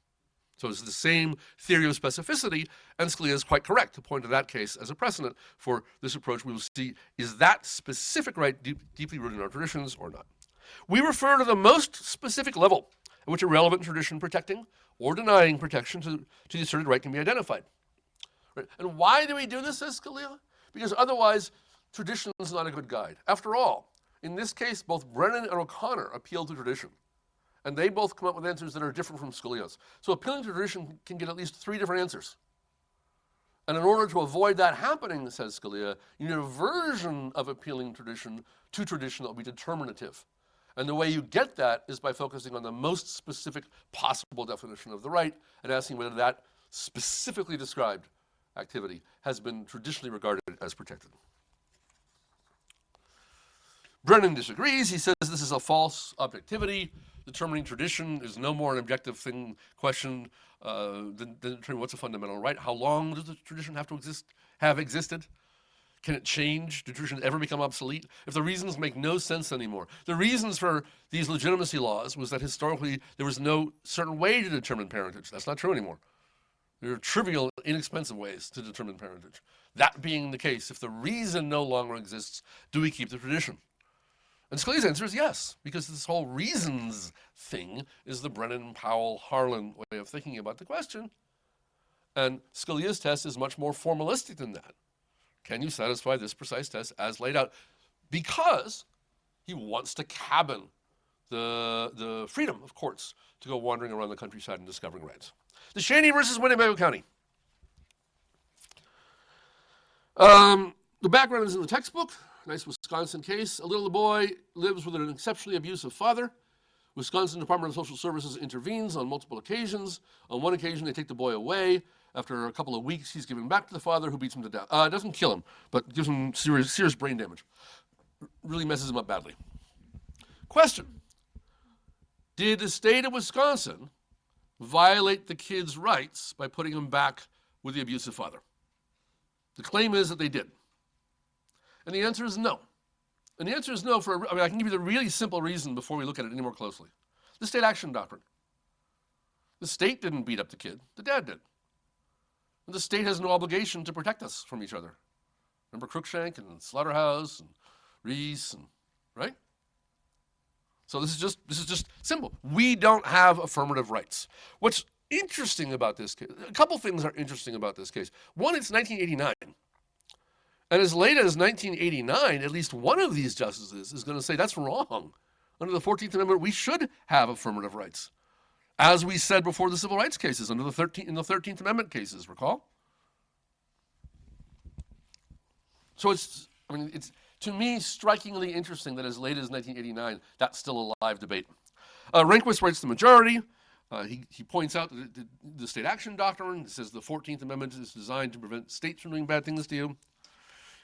So it's the same theory of specificity, and Scalia is quite correct to point to that case as a precedent for this approach. We will see, is that specific right deeply rooted in our traditions or not? We refer to the most specific level at which a relevant tradition protecting or denying protection to the asserted right can be identified. Right? And why do we do this, says Scalia? Because otherwise, tradition is not a good guide. After all, in this case, both Brennan and O'Connor appeal to tradition. And they both come up with answers that are different from Scalia's. So appealing to tradition can get at least 3 different answers. And in order to avoid that happening, says Scalia, you need a version of appealing tradition to tradition that will be determinative. And the way you get that is by focusing on the most specific possible definition of the right and asking whether that specifically described activity has been traditionally regarded as protected. Brennan disagrees. He says this is a false objectivity. Determining tradition is no more an objective question than determining what's a fundamental right. How long does the tradition have to have existed? Can it change? Do traditions ever become obsolete? If the reasons make no sense anymore. The reasons for these legitimacy laws was that historically there was no certain way to determine parentage. That's not true anymore. There are trivial, inexpensive ways to determine parentage. That being the case, if the reason no longer exists, do we keep the tradition? And Scalia's answer is yes, because this whole reasons thing is the Brennan, Powell, Harlan way of thinking about the question. And Scalia's test is much more formalistic than that. Can you satisfy this precise test as laid out? Because he wants to cabin the freedom of courts to go wandering around the countryside and discovering rights. The Shaney versus Winnebago County. The background is in the textbook. Nice Wisconsin case. A little boy lives with an exceptionally abusive father. Wisconsin Department of Social Services intervenes on multiple occasions. On one occasion, they take the boy away. After a couple of weeks, he's given back to the father, who beats him to death. Doesn't kill him, but gives him serious brain damage. Really messes him up badly. Question: did the state of Wisconsin violate the kid's rights by putting him back with the abusive father? The claim is that they did. And the answer is no. And the answer is no I can give you the really simple reason before we look at it any more closely. The state action doctrine. The state didn't beat up the kid. The dad did. And the state has no obligation to protect us from each other. Remember Cruikshank and Slaughterhouse and Reese, and right? So this is just simple. We don't have affirmative rights. What's interesting about this case, a couple things are interesting about this case. One, it's 1989. And as late as 1989, at least one of these justices is going to say that's wrong. Under the 14th Amendment, we should have affirmative rights. As we said before the civil rights cases, in the 13th Amendment cases, recall? So it's to me strikingly interesting that as late as 1989, that's still a live debate. Rehnquist writes the majority. He points out that the state action doctrine says the 14th Amendment is designed to prevent states from doing bad things to you.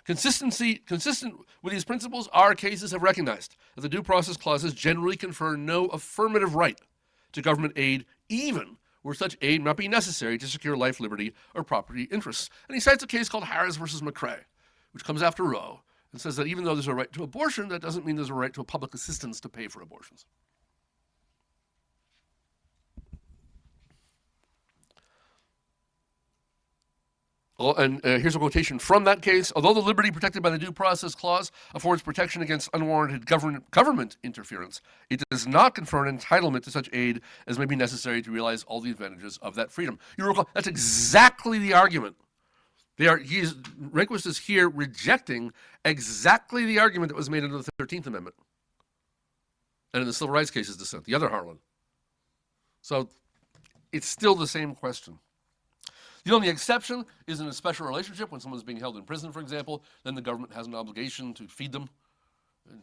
Consistent with these principles, our cases have recognized that the due process clauses generally confer no affirmative right to government aid, even where such aid might be necessary to secure life, liberty, or property interests. And he cites a case called Harris versus McCrae, which comes after Roe, and says that even though there's a right to abortion, that doesn't mean there's a right to a public assistance to pay for abortions. And here's a quotation from that case. Although the liberty protected by the Due Process Clause affords protection against unwarranted government interference, it does not confer an entitlement to such aid as may be necessary to realize all the advantages of that freedom. You recall, that's exactly the argument. Rehnquist is here rejecting exactly the argument that was made under the 13th Amendment and in the civil rights cases dissent, the other Harlan. So it's still the same question. The only exception is in a special relationship when someone's being held in prison, for example, then the government has an obligation to feed them and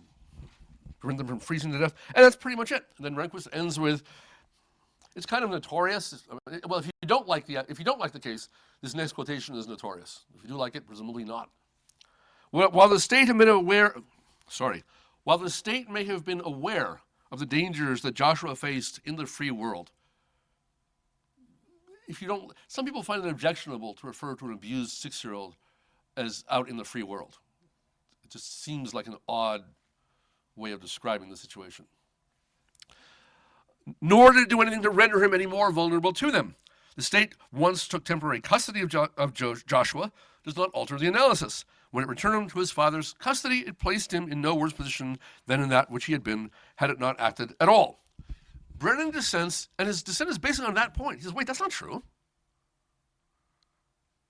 prevent them from freezing to death. And that's pretty much it. And then Rehnquist ends with, it's kind of notorious. Well, if you don't like the case, this next quotation is notorious. If you do like it, presumably not. While the state may have been aware of the dangers that Joshua faced in the free world, some people find it objectionable to refer to an abused 6-year-old as out in the free world. It just seems like an odd way of describing the situation. Nor did it do anything to render him any more vulnerable to them. The state once took temporary custody of Joshua does not alter the analysis. When it returned him to his father's custody, it placed him in no worse position than in that which he had been had it not acted at all. Brennan dissents, and his dissent is based on that point. He says, wait, that's not true.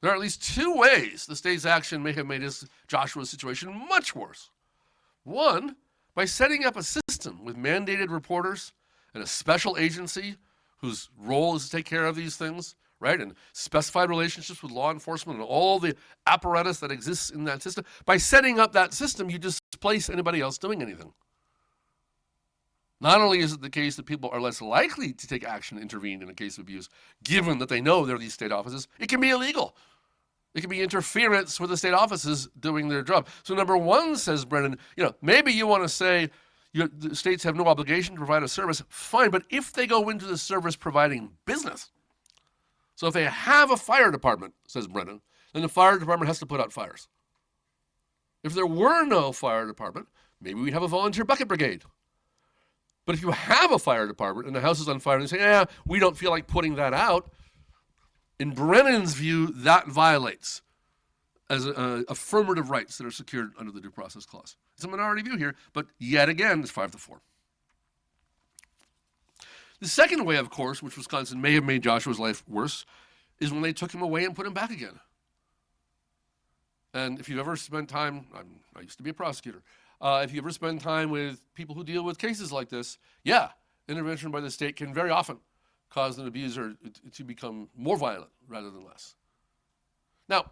There are at least two ways the state's action may have made Joshua's situation much worse. One, by setting up a system with mandated reporters and a special agency whose role is to take care of these things, right? And specified relationships with law enforcement and all the apparatus that exists in that system. By setting up that system, you displace anybody else doing anything. Not only is it the case that people are less likely to take action to intervene in a case of abuse, given that they know there are these state offices, it can be illegal. It can be interference with the state offices doing their job. So number one, says Brennan, maybe you want to say the states have no obligation to provide a service, fine, but if they go into the service providing business, so if they have a fire department, says Brennan, then the fire department has to put out fires. If there were no fire department, maybe we'd have a volunteer bucket brigade. But if you have a fire department and the house is on fire and they say, we don't feel like putting that out, in Brennan's view, that violates as affirmative rights that are secured under the Due Process Clause. It's a minority view here, but yet again, it's 5-4. The second way, of course, which Wisconsin may have made Joshua's life worse, is when they took him away and put him back again. And if you've ever spent time, I used to be a prosecutor, if you ever spend time with people who deal with cases like this, intervention by the state can very often cause an abuser to become more violent rather than less. Now,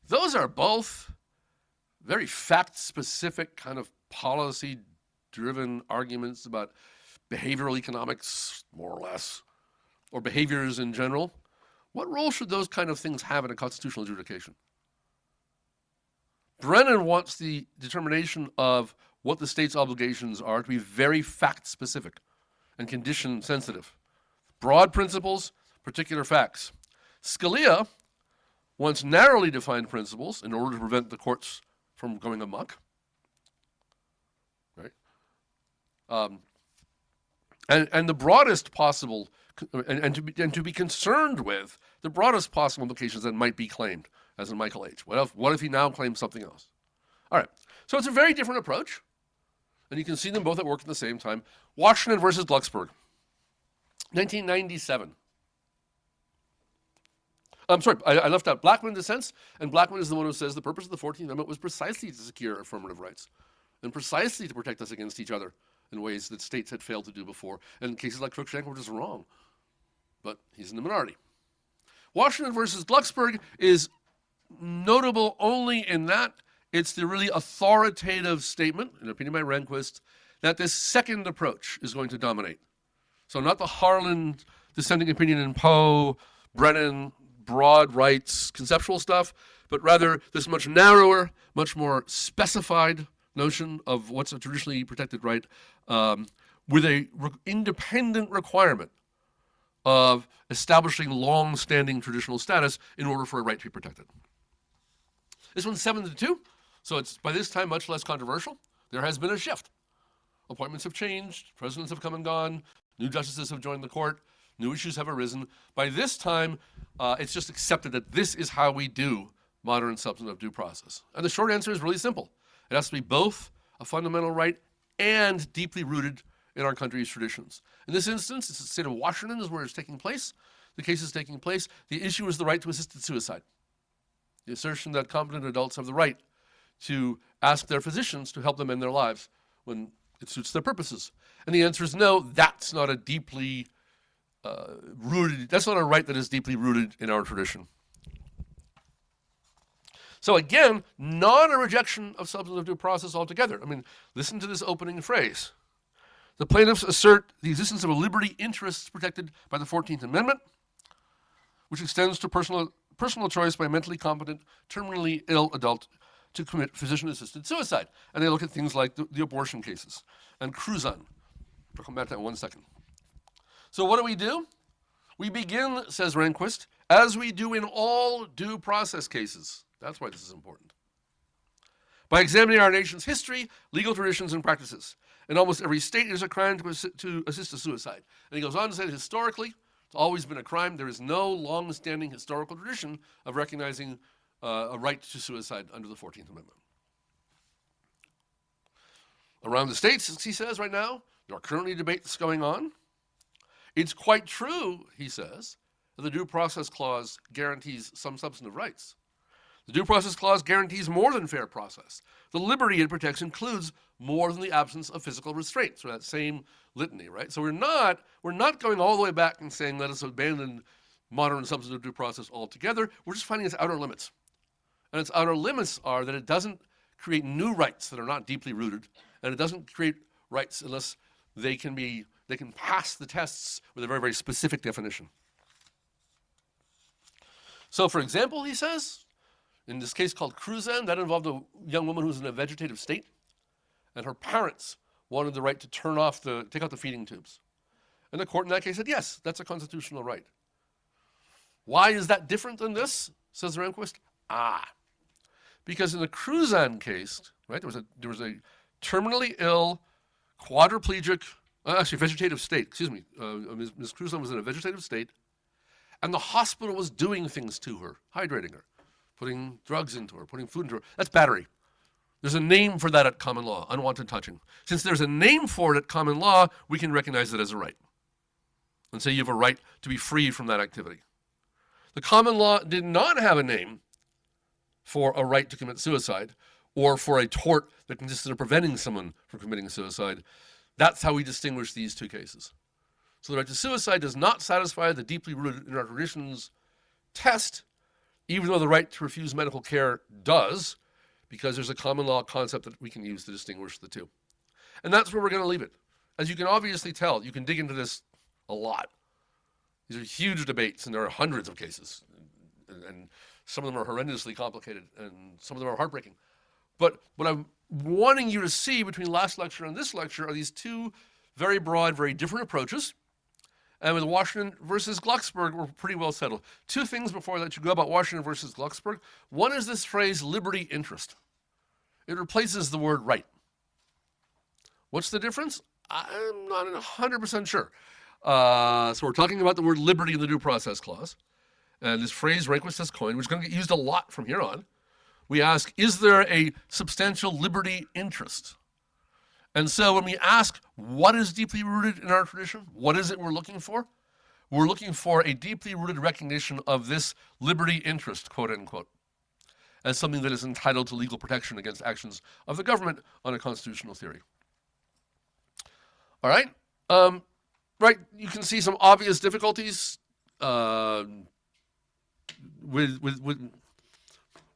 those are both very fact-specific kind of policy-driven arguments about behavioral economics, more or less, or behaviors in general. What role should those kind of things have in a constitutional adjudication? Brennan wants the determination of what the state's obligations are to be very fact-specific and condition-sensitive. Broad principles, particular facts. Scalia wants narrowly defined principles in order to prevent the courts from going amok. Right? And the broadest possible, and to be concerned with the broadest possible implications that might be claimed, as in Michael H. What if he now claims something else? All right, so it's a very different approach, and you can see them both at work at the same time. Washington versus Glucksberg, 1997. I'm sorry, I left out Blackmun dissents, and Blackmun is the one who says the purpose of the 14th Amendment was precisely to secure affirmative rights, and precisely to protect us against each other in ways that states had failed to do before. And cases like Cruikshank were just wrong, but he's in the minority. Washington versus Glucksberg is notable only in that it's the really authoritative statement, an opinion by Rehnquist, that this second approach is going to dominate. So not the Harlan dissenting opinion in Poe, Brennan, broad rights, conceptual stuff, but rather this much narrower, much more specified notion of what's a traditionally protected right with a independent requirement of establishing long-standing traditional status in order for a right to be protected. This one's 7-2, so it's by this time much less controversial. There has been a shift. Appointments have changed, presidents have come and gone, new justices have joined the court, new issues have arisen. By this time, it's just accepted that this is how we do modern substantive due process. And the short answer is really simple. It has to be both a fundamental right and deeply rooted in our country's traditions. In this instance, it's the state of Washington is where it's taking place. The case is taking place. The issue is the right to assisted suicide. The assertion that competent adults have the right to ask their physicians to help them end their lives when it suits their purposes. And the answer is no, that's not a deeply that's not a right that is deeply rooted in our tradition. So again, not a rejection of substantive due process altogether. I mean, listen to this opening phrase. The plaintiffs assert the existence of a liberty interest protected by the 14th Amendment, which extends to personal choice by a mentally competent, terminally ill adult to commit physician-assisted suicide. And they look at things like the abortion cases and Cruzan. I'll come back to that in 1 second. So what do? We begin, says Rehnquist, as we do in all due process cases. That's why this is important. By examining our nation's history, legal traditions, and practices. In almost every state, it is a crime to assist a suicide. And he goes on to say that historically, it's always been a crime. There is no long-standing historical tradition of recognizing a right to suicide under the 14th Amendment. Around the states, he says right now, there are currently debates going on. It's quite true, he says, that the Due Process Clause guarantees some substantive rights. The Due Process Clause guarantees more than fair process. The liberty it protects includes more than the absence of physical restraint. So that same litany, right? So we're not going all the way back and saying let us abandon modern substantive due process altogether. We're just finding its outer limits. And its outer limits are that it doesn't create new rights that are not deeply rooted, and it doesn't create rights unless they can pass the tests with a very, very specific definition. So, for example, he says, in this case called Cruzan, that involved a young woman who was in a vegetative state, and her parents wanted the right to take out the feeding tubes. And the court in that case said, yes, that's a constitutional right. Why is that different than this, says Rehnquist? Because in the Cruzan case, right, there was a terminally ill, quadriplegic, vegetative state, excuse me. Ms. Cruzan was in a vegetative state, and the hospital was doing things to her, hydrating her, putting drugs into her, putting food into her. That's battery. There's a name for that at common law, unwanted touching. Since there's a name for it at common law, we can recognize it as a right and say you have a right to be free from that activity. The common law did not have a name for a right to commit suicide or for a tort that consisted of preventing someone from committing suicide. That's how we distinguish these two cases. So the right to suicide does not satisfy the deeply rooted in our traditions test, even though the right to refuse medical care does, because there's a common law concept that we can use to distinguish the two. And that's where we're going to leave it. As you can obviously tell, you can dig into this a lot. These are huge debates, and there are hundreds of cases. And some of them are horrendously complicated, and some of them are heartbreaking. But what I'm wanting you to see between last lecture and this lecture are these two very broad, very different approaches. And with Washington versus Glucksberg, we're pretty well settled. Two things before I let you go about Washington versus Glucksberg. One is this phrase, liberty interest. It replaces the word right. What's the difference? I'm not 100% sure. So we're talking about the word liberty in the Due Process Clause. And this phrase Rehnquist has coined, which is going to get used a lot from here on. We ask, is there a substantial liberty interest? And so when we ask, what is deeply rooted in our tradition? What is it we're looking for? We're looking for a deeply rooted recognition of this liberty interest, quote unquote, as something that is entitled to legal protection against actions of the government on a constitutional theory. All right. Right. You can see some obvious difficulties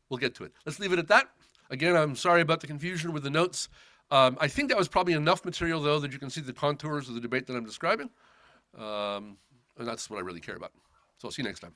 we'll get to it. Let's leave it at that. Again, I'm sorry about the confusion with the notes. I think that was probably enough material, though, that you can see the contours of the debate that I'm describing. And that's what I really care about. So I'll see you next time.